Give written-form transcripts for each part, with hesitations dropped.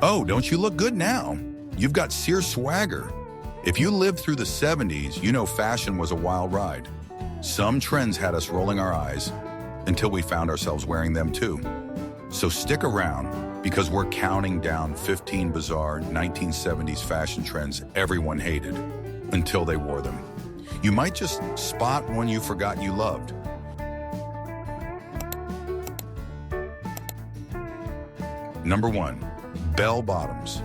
Oh, don't you look good now? You've got Sears swagger. If you lived through the 70s, you know fashion was a wild ride. Some trends had us rolling our eyes until we found ourselves wearing them too. So stick around because we're counting down 15 bizarre 1970s fashion trends everyone hated until they wore them. You might just spot one you forgot you loved. Number 1, bell bottoms.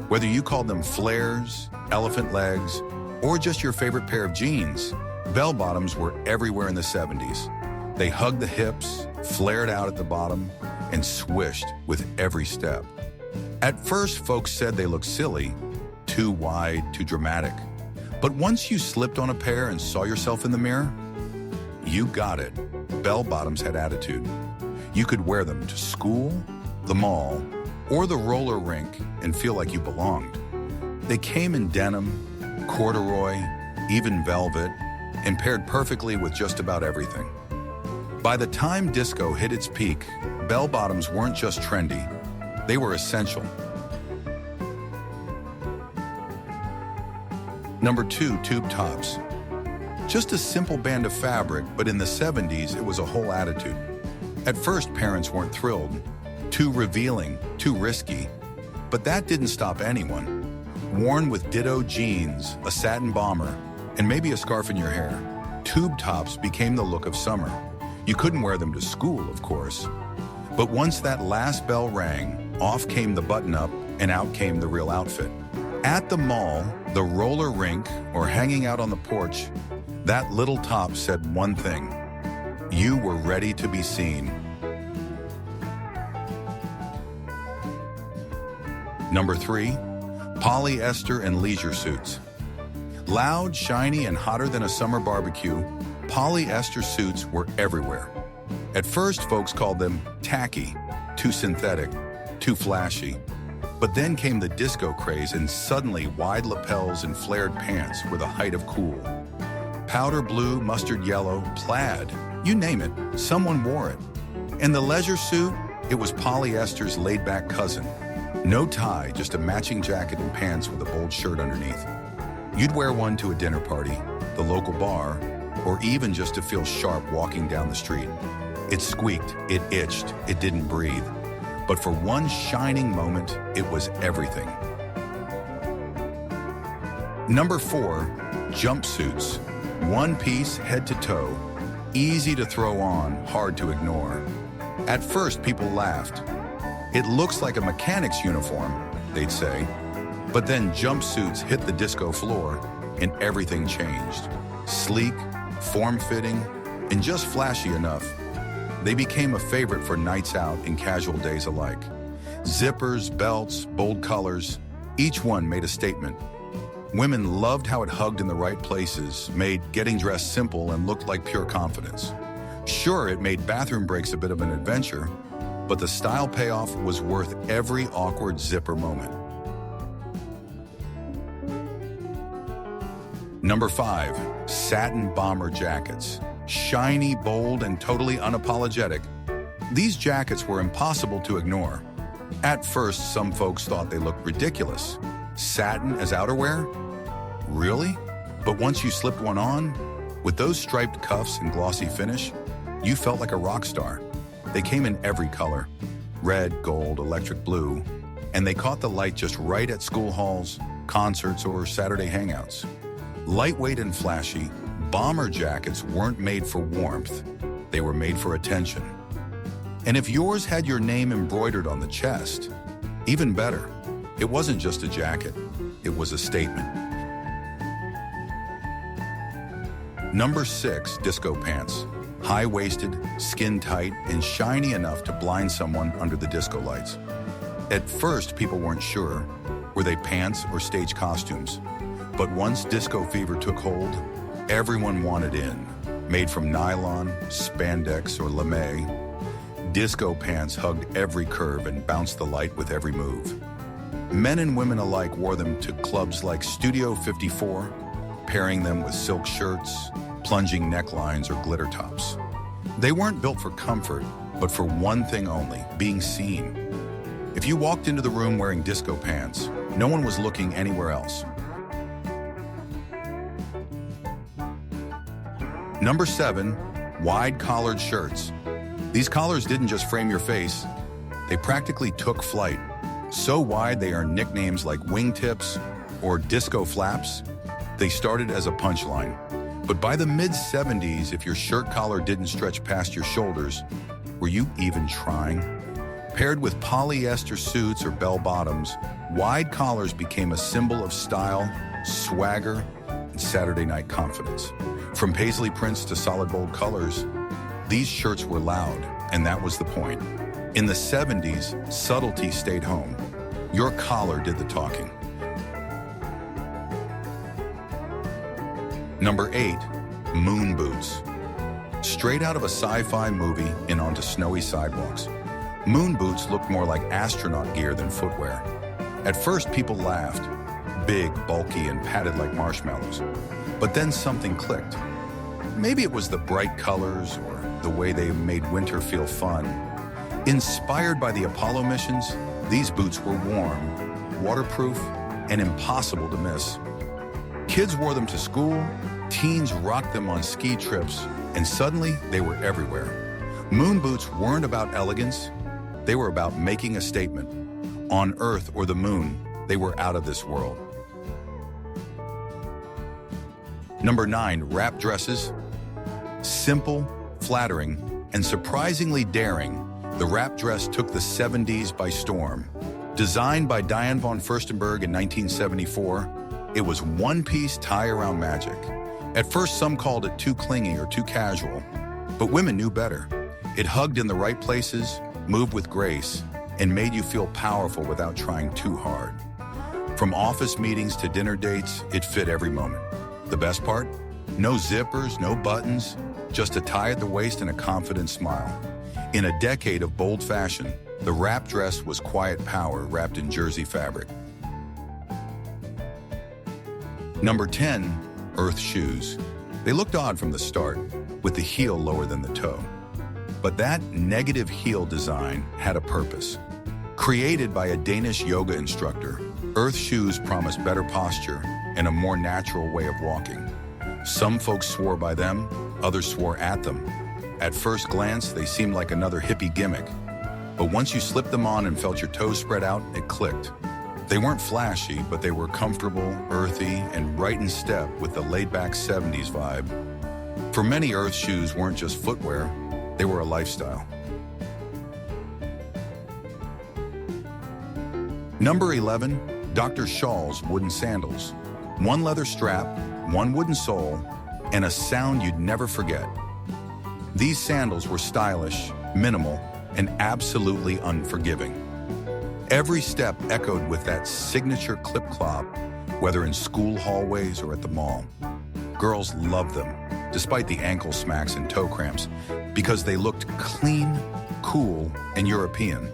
Whether you called them flares, elephant legs, or just your favorite pair of jeans, bell bottoms were everywhere in the 70s. They hugged the hips, flared out at the bottom, and swished with every step. At first, folks said they looked silly, too wide, too dramatic. But once you slipped on a pair and saw yourself in the mirror, you got it. Bell bottoms had attitude. You could wear them to school, the mall, or the roller rink and feel like you belonged. They came in denim, corduroy, even velvet, and paired perfectly with just about everything. By the time disco hit its peak, bell bottoms weren't just trendy, they were essential. Number 2, tube tops. Just a simple band of fabric, but in the 70s, it was a whole attitude. At first, parents weren't thrilled. Too revealing, too risky. But that didn't stop anyone. Worn with ditto jeans, a satin bomber, and maybe a scarf in your hair, tube tops became the look of summer. You couldn't wear them to school, of course. But once that last bell rang, off came the button-up and out came the real outfit. At the mall, the roller rink, or hanging out on the porch, that little top said one thing. You were ready to be seen. Number 3, polyester and leisure suits. Loud, shiny, and hotter than a summer barbecue, polyester suits were everywhere. At first, folks called them tacky, too synthetic, too flashy. But then came the disco craze, and suddenly wide lapels and flared pants were the height of cool. Powder blue, mustard yellow, plaid, you name it, someone wore it. And the leisure suit, it was polyester's laid-back cousin. No tie, just a matching jacket and pants with a bold shirt underneath. You'd wear one to a dinner party, the local bar, or even just to feel sharp walking down the street. It squeaked, it itched, it didn't breathe. But for one shining moment, it was everything. Number 4, jumpsuits. One piece, head to toe, easy to throw on, hard to ignore. At first, people laughed. It looks like a mechanic's uniform, they'd say. But then jumpsuits hit the disco floor and everything changed. Sleek, form-fitting, and just flashy enough. They became a favorite for nights out and casual days alike. Zippers, belts, bold colors, each one made a statement. Women loved how it hugged in the right places, made getting dressed simple and looked like pure confidence. Sure, it made bathroom breaks a bit of an adventure, but the style payoff was worth every awkward zipper moment. Number 5, satin bomber jackets. Shiny, bold, and totally unapologetic. These jackets were impossible to ignore. At first, some folks thought they looked ridiculous. Satin as outerwear? Really? But once you slipped one on, with those striped cuffs and glossy finish, you felt like a rock star. They came in every color, red, gold, electric blue, and they caught the light just right at school halls, concerts, or Saturday hangouts. Lightweight and flashy, bomber jackets weren't made for warmth, they were made for attention. And if yours had your name embroidered on the chest, even better. It wasn't just a jacket, it was a statement. Number 6, disco pants. High-waisted, skin-tight, and shiny enough to blind someone under the disco lights. At first, people weren't sure, were they pants or stage costumes? But once disco fever took hold, everyone wanted in. Made from nylon, spandex, or lame, disco pants hugged every curve and bounced the light with every move. Men and women alike wore them to clubs like Studio 54, pairing them with silk shirts, plunging necklines, or glitter tops. They weren't built for comfort, but for one thing only, being seen. If you walked into the room wearing disco pants, no one was looking anywhere else. Number 7, wide collared shirts. These collars didn't just frame your face, they practically took flight. So wide they earned nicknames like wingtips or disco flaps. They started as a punchline. But by the mid-70s, if your shirt collar didn't stretch past your shoulders, were you even trying? Paired with polyester suits or bell-bottoms, wide collars became a symbol of style, swagger, and Saturday night confidence. From paisley prints to solid bold colors, these shirts were loud, and that was the point. In the 70s, subtlety stayed home. Your collar did the talking. Number 8, moon boots. Straight out of a sci-fi movie and onto snowy sidewalks, moon boots looked more like astronaut gear than footwear. At first, people laughed, big, bulky, and padded like marshmallows. But then something clicked. Maybe it was the bright colors or the way they made winter feel fun. Inspired by the Apollo missions, these boots were warm, waterproof, and impossible to miss. Kids wore them to school, teens rocked them on ski trips, and suddenly they were everywhere. Moon boots weren't about elegance, they were about making a statement. On Earth or the moon, they were out of this world. Number 9, wrap dresses. Simple, flattering, and surprisingly daring, the wrap dress took the 70s by storm. Designed by Diane von Furstenberg in 1974, it was one-piece tie-around magic. At first, some called it too clingy or too casual, but women knew better. It hugged in the right places, moved with grace, and made you feel powerful without trying too hard. From office meetings to dinner dates, it fit every moment. The best part? No zippers, no buttons, just a tie at the waist and a confident smile. In a decade of bold fashion, the wrap dress was quiet power wrapped in jersey fabric. Number 10, earth shoes. They looked odd from the start, with the heel lower than the toe. But that negative heel design had a purpose. Created by a Danish yoga instructor, earth shoes promised better posture and a more natural way of walking. Some folks swore by them, others swore at them. At first glance, they seemed like another hippie gimmick. But once you slipped them on and felt your toes spread out, it clicked. They weren't flashy, but they were comfortable, earthy, and right in step with the laid-back 70s vibe. For many, earth shoes weren't just footwear, they were a lifestyle. Number 11, Dr. Scholl's wooden sandals. One leather strap, one wooden sole, and a sound you'd never forget. These sandals were stylish, minimal, and absolutely unforgiving. Every step echoed with that signature clip-clop, whether in school hallways or at the mall. Girls loved them, despite the ankle smacks and toe cramps, because they looked clean, cool, and European.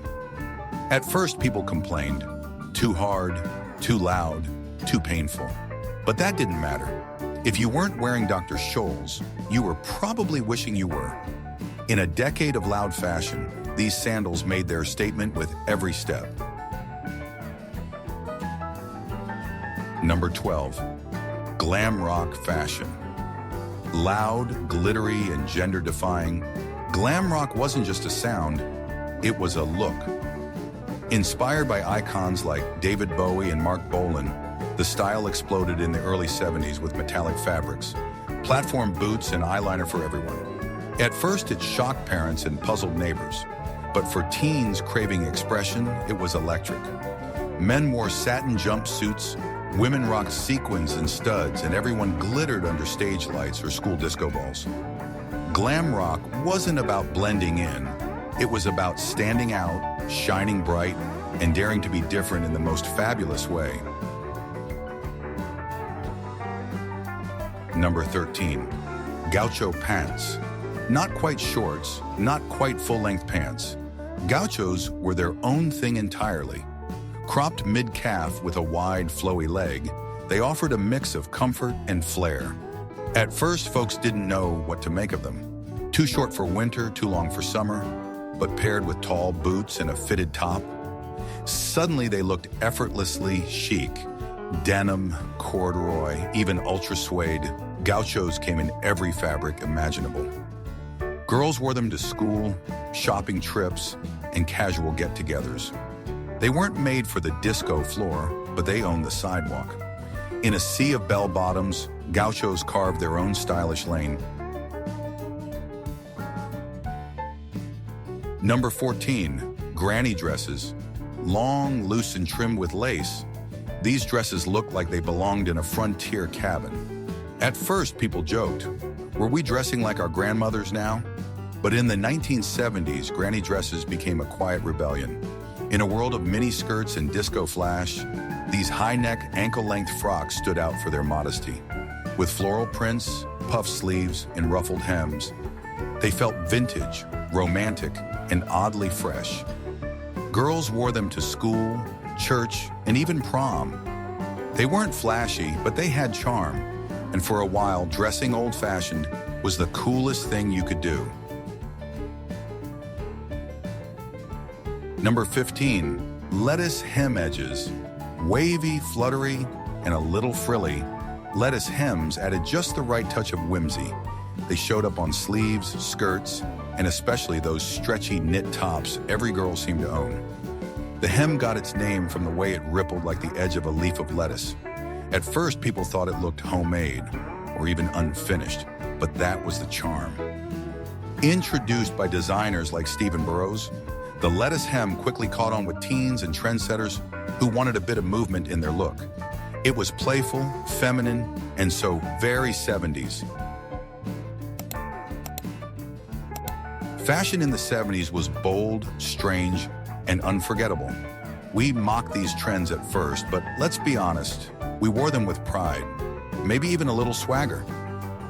At first, people complained, too hard, too loud, too painful. But that didn't matter. If you weren't wearing Dr. Scholl's, you were probably wishing you were. In a decade of loud fashion, these sandals made their statement with every step. Number 12, glam rock fashion. Loud, glittery, and gender-defying, glam rock wasn't just a sound, it was a look. Inspired by icons like David Bowie and Mark Bolan, the style exploded in the early 70s with metallic fabrics, platform boots, and eyeliner for everyone. At first, it shocked parents and puzzled neighbors, but for teens craving expression, it was electric. Men wore satin jumpsuits, women rocked sequins and studs, and everyone glittered under stage lights or school disco balls. Glam rock wasn't about blending in, it was about standing out, shining bright, and daring to be different in the most fabulous way. Number 13, gaucho pants. Not quite shorts, not quite full-length pants. Gauchos were their own thing entirely. Cropped mid-calf with a wide, flowy leg, they offered a mix of comfort and flair. At first, folks didn't know what to make of them. Too short for winter, too long for summer, but paired with tall boots and a fitted top, Suddenly they looked effortlessly chic. Denim, corduroy, even ultra suede, gauchos came in every fabric imaginable. Girls wore them to school, shopping trips, and casual get-togethers. They weren't made for the disco floor, but they owned the sidewalk. In a sea of bell-bottoms, gauchos carved their own stylish lane. Number 14, granny dresses. Long, loose, and trimmed with lace, these dresses looked like they belonged in a frontier cabin. At first, people joked, were we dressing like our grandmothers now? But in the 1970s, granny dresses became a quiet rebellion. In a world of mini skirts and disco flash, these high-neck, ankle-length frocks stood out for their modesty. With floral prints, puff sleeves, and ruffled hems, they felt vintage, romantic, and oddly fresh. Girls wore them to school, church, and even prom. They weren't flashy, but they had charm. And for a while, dressing old-fashioned was the coolest thing you could do. Number 15, lettuce hem edges. Wavy, fluttery, and a little frilly, lettuce hems added just the right touch of whimsy. They showed up on sleeves, skirts, and especially those stretchy knit tops every girl seemed to own. The hem got its name from the way it rippled like the edge of a leaf of lettuce. At first, people thought it looked homemade or even unfinished, but that was the charm. Introduced by designers like Stephen Burrows, the lettuce hem quickly caught on with teens and trendsetters who wanted a bit of movement in their look. It was playful, feminine, and so very 70s. Fashion in the 70s was bold, strange, and unforgettable. We mocked these trends at first, but let's be honest, we wore them with pride, maybe even a little swagger.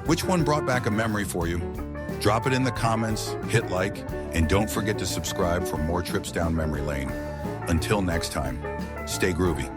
Which one brought back a memory for you? Drop it in the comments, hit like, and don't forget to subscribe for more trips down memory lane. Until next time, stay groovy.